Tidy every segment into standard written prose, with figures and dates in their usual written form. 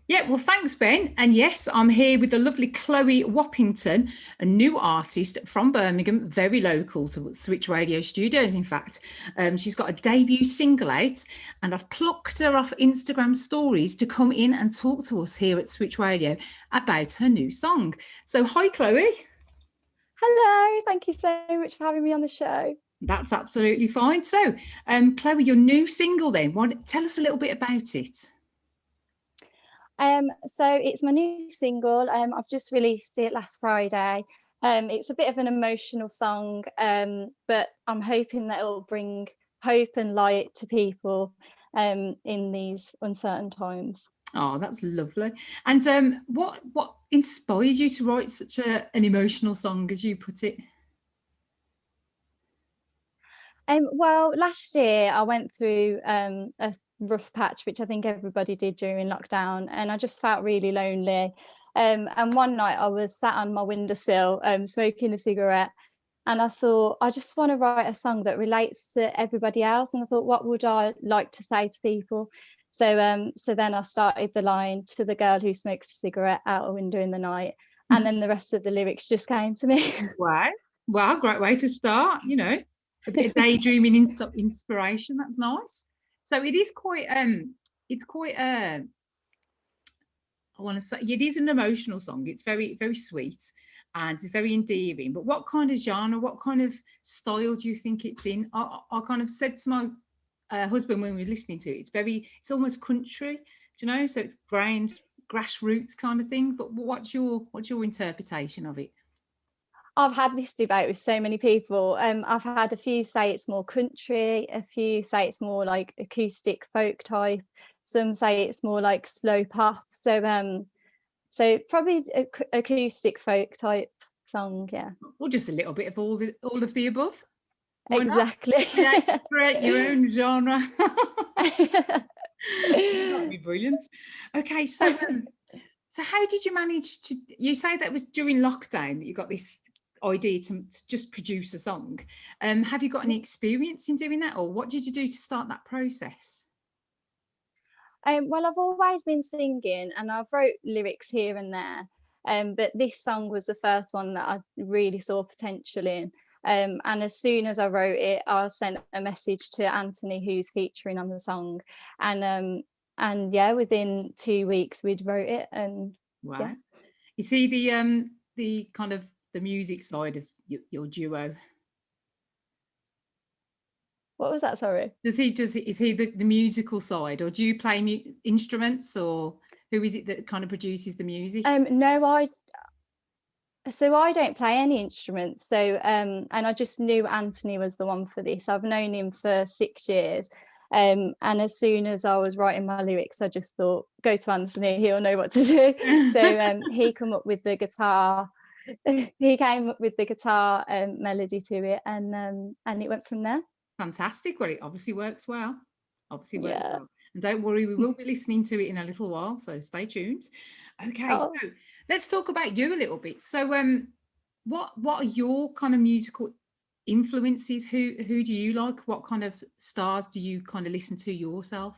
Yeah, well, thanks, Ben. And yes, I'm here with the lovely Chloe Wappington, a new artist from Birmingham, very local to Switch Radio Studios, in fact. She's got a debut single out, and I've plucked her off Instagram stories to come in and talk to us here at Switch Radio about her new song. So, hi, Chloe. Hello, thank you so much for having me on the show. That's absolutely fine. So, Chloe, your new single then, tell us a little bit about it. So it's my new single. I've just released it last Friday. It's a bit of an emotional song, but I'm hoping that it will bring hope and light to people in these uncertain times. Oh, that's lovely. And what inspired you to write such an emotional song, as you put it? Well, last year I went through a rough patch, which I think everybody did during lockdown, and I just felt really lonely. And one night I was sat on my windowsill, smoking a cigarette, and I thought, I just want to write a song that relates to everybody else. And I thought, what would I like to say to people? So then I started the line, to the girl who smokes a cigarette out a window in the night, and then the rest of the lyrics just came to me. Wow. Well, great way to start, a bit of daydreaming inspiration. That's nice. So it is quite it's quite I want to say it is an emotional song. It's very, very sweet and it's very endearing. But what kind of genre, what kind of style do you think it's in? I kind of said to my husband when we were listening to it, it's almost country, do you know? So it's grassroots kind of thing. But what's your interpretation of it? I've had this debate with so many people. I've had a few say it's more country, a few say it's more like acoustic folk type, some say it's more like slow pop. So probably acoustic folk type song, yeah. Or just a little bit of all of the above. Why exactly. not? Yeah, create your own genre. That'd be brilliant. Okay, so how did you manage to? You say that was during lockdown that you got this idea to just produce a song. Have you got any experience in doing that, or what did you do to start that process? Well, I've always been singing and I've wrote lyrics here and there, but this song was the first one that I really saw potential in. And as soon as I wrote it, I sent a message to Anthony, who's featuring on the song, and yeah, within 2 weeks we'd wrote it. And wow, yeah. You see the kind of the music side of your duo. What was that? Sorry. Is he the musical side, or do you play instruments, or who is it that kind of produces the music? No, I don't play any instruments. So and I just knew Anthony was the one for this. I've known him for 6 years. And as soon as I was writing my lyrics, I just thought, go to Anthony, he'll know what to do. So he came up with the guitar. He came up with the guitar melody to it, and it went from there. Fantastic. Well, it obviously works well. Well. And don't worry, we will be listening to it in a little while, so stay tuned. Okay, so let's talk about you a little bit. So what are your kind of musical influences? Who do you like? What kind of stars do you kind of listen to yourself?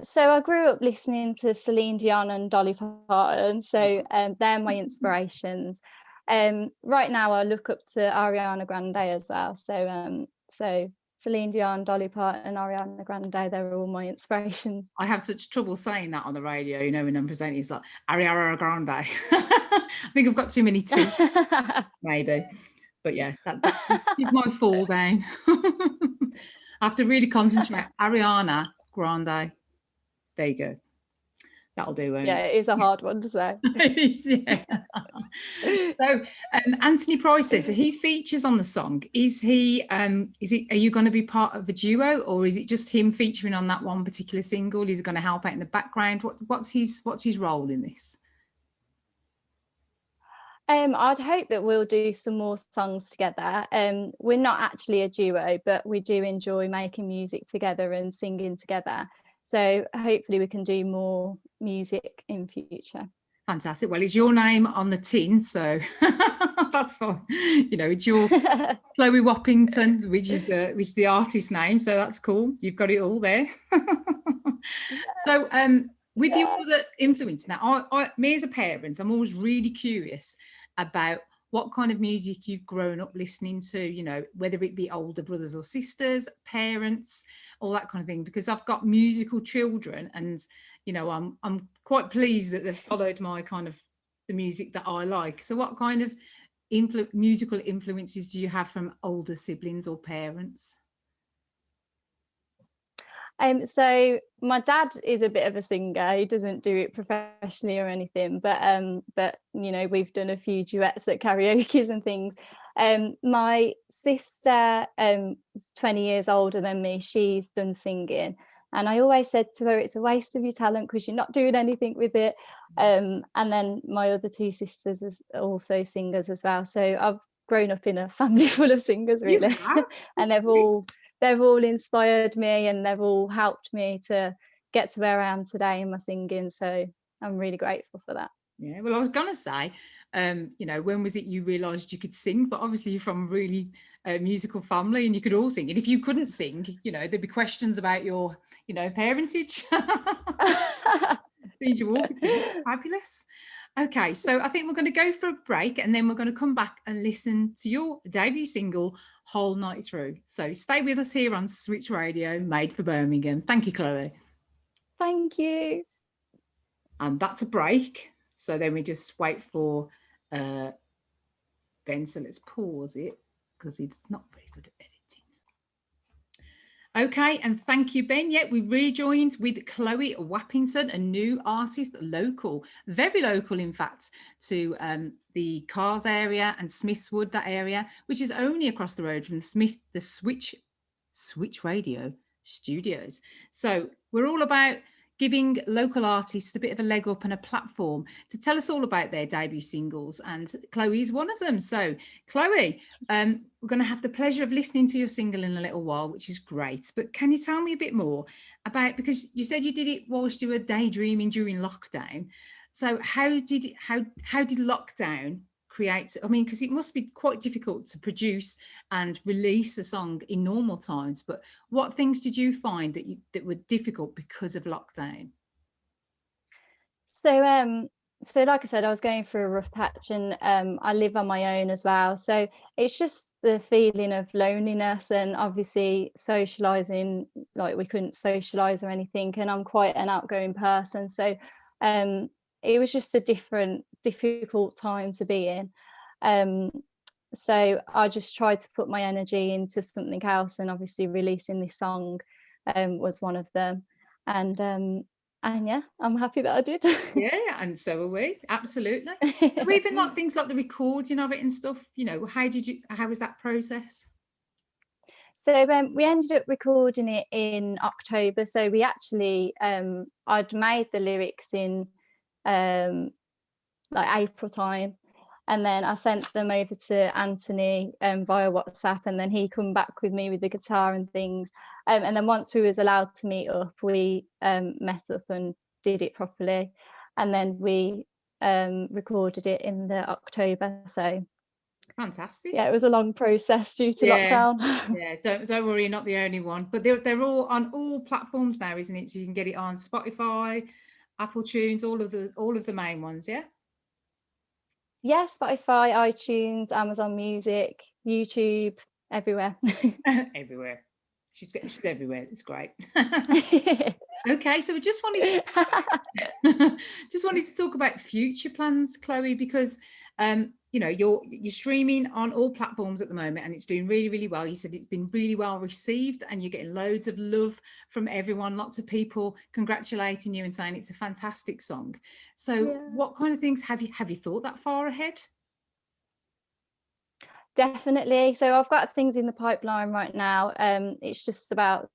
So I grew up listening to Celine Dion and Dolly Parton, so they're my inspirations. Right now I look up to Ariana Grande as well. So Celine Dion, Dolly Parton, and Ariana Grande, they're all my inspirations. I have such trouble saying that on the radio, when I'm presenting. It's like Ariana Grande. I think I've got too many T's, maybe. But yeah, that is my fall down. I have to really concentrate. Ariana Grande. There you go. That'll do. Yeah, it is a hard one to say. Yeah. So Anthony Price then, so he features on the song. Are you going to be part of a duo, or is it just him featuring on that one particular single? Is he going to help out in the background? What's his role in this? I'd hope that we'll do some more songs together. We're not actually a duo, but we do enjoy making music together and singing together. So hopefully we can do more music in future. Fantastic. Well, it's your name on the tin, so that's fine. It's your Chloe Wappington, which is the artist name, so that's cool. You've got it all there. So with your Yeah. other influence now, me as a parent, I'm always really curious about what kind of music you've grown up listening to, you know, whether it be older brothers or sisters, parents, all that kind of thing, because I've got musical children, and you know, I'm quite pleased that they've followed my kind of the music that I like. So what kind of musical influences do you have from older siblings or parents? So my dad is a bit of a singer. He doesn't do it professionally or anything, but you know, we've done a few duets at karaoke's and things. My sister is 20 years older than me. She's done singing, and I always said to her, it's a waste of your talent because you're not doing anything with it. And then my other two sisters is also singers as well. So I've grown up in a family full of singers, You really. have? And they've all inspired me, and they've all helped me to get to where I am today in my singing. So I'm really grateful for that. Yeah, well, I was gonna say, you know, when was it you realised you could sing? But obviously, you're from a really musical family, and you could all sing. And if you couldn't sing, you know, there'd be questions about your, you know, parentage. Seems you walk it. Fabulous. Okay, so I think we're going to go for a break, and then we're going to come back and listen to your debut single whole night through. So stay with us here on Switch Radio, made for Birmingham. Thank you, Chloe. Thank you. And that's a break. So then we just wait for Ben. So let's pause it because he's not very good at editing. Okay, and thank you, Ben. Yeah, we rejoined with Chloe Waplington, a new artist, local, very local, in fact, to the Cars area and Smithswood, that area, which is only across the road from the Switch Radio studios. So we're all about giving local artists a bit of a leg up and a platform to tell us all about their debut singles, and Chloe's one of them. So Chloe, we're going to have the pleasure of listening to your single in a little while, which is great, but can you tell me a bit more about, because you said you did it whilst you were daydreaming during lockdown, so how did lockdown create, I mean, because it must be quite difficult to produce and release a song in normal times, but what things did you find that were difficult because of lockdown? So like I said, I was going through a rough patch, and I live on my own as well. So it's just the feeling of loneliness, and obviously socializing, like we couldn't socialize or anything. And I'm quite an outgoing person, so it was just a difficult time to be in. So I just tried to put my energy into something else, and obviously releasing this song was one of them. And yeah, I'm happy that I did. Yeah, and so are we, absolutely. So even like things like the recording of it and stuff, you know, how was that process? So we ended up recording it in October. So we actually I'd made the lyrics in like April time, and then I sent them over to Anthony via WhatsApp, and then he come back with me with the guitar and things. And then once we was allowed to meet up, we met up and did it properly, and then we recorded it in the October. So Fantastic. yeah, it was a long process due to Yeah, lockdown. yeah. Don't worry, you're not the only one. But they're all on all platforms now, isn't it? So you can get it on Spotify, Apple Tunes, all of the main ones. Yeah. Yeah, Spotify, iTunes, Amazon Music, YouTube, everywhere. Everywhere. She's everywhere. It's great. Okay, so we just wanted to talk about future plans, Chloe, because you know, you're streaming on all platforms at the moment, and it's doing really, really well. You said it's been really well received, and you're getting loads of love from everyone, lots of people congratulating you and saying it's a fantastic song. So Yeah. what kind of things have you thought that far ahead? Definitely. So I've got things in the pipeline right now. It's just about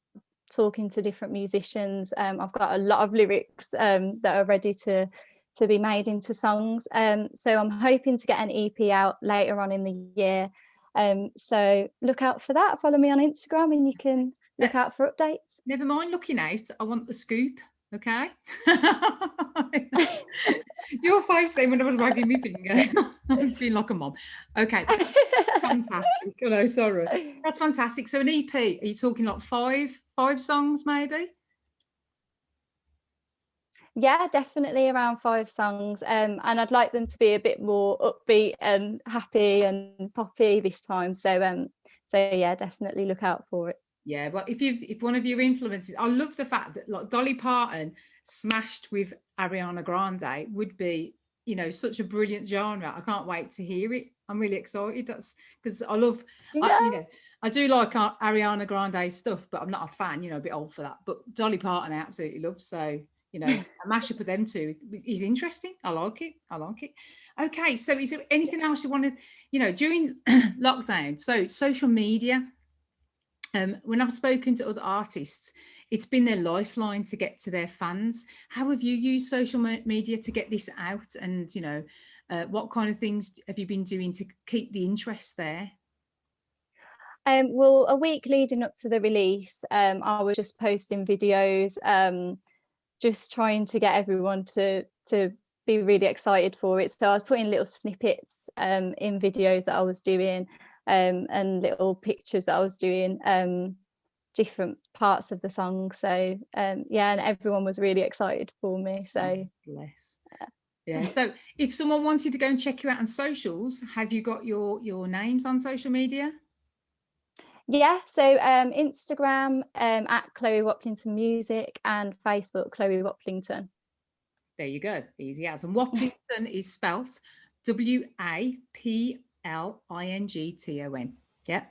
talking to different musicians. I've got a lot of lyrics that are ready to be made into songs. So I'm hoping to get an EP out later on in the year. So look out for that. Follow me on Instagram, and you can look out for updates. Never mind looking out. I want the scoop. Okay. Your face then when I was wagging my finger, being like a mom. Okay, fantastic. Oh, no, sorry. That's fantastic. So an EP, are you talking like five songs maybe? Yeah, definitely around 5 songs, and I'd like them to be a bit more upbeat and happy and poppy this time. So yeah, definitely look out for it. Yeah, but if one of your influences, I love the fact that like Dolly Parton smashed with Ariana Grande would be, such a brilliant genre. I can't wait to hear it. I'm really excited. That's because Yeah. I do like Ariana Grande stuff, but I'm not a fan. A bit old for that. But Dolly Parton, I absolutely love. So a mashup of them two is interesting. I like it. I like it. Okay, so is there anything else you wanted? During lockdown, so social media. When I've spoken to other artists, it's been their lifeline to get to their fans. How have you used social media to get this out? And, what kind of things have you been doing to keep the interest there? Well, a week leading up to the release, I was just posting videos, just trying to get everyone to be really excited for it. So I was putting little snippets in videos that I was doing, and little pictures that I was doing, different parts of the song. So yeah, and everyone was really excited for me. Oh, So bless. Yeah. So if someone wanted to go and check you out on socials, have you got your names on social media? yeah, so Instagram at Chloe Waplington Music, and Facebook Chloe Waplington. There you go. Easy as. And Waplington is spelt Waplington. Yeah.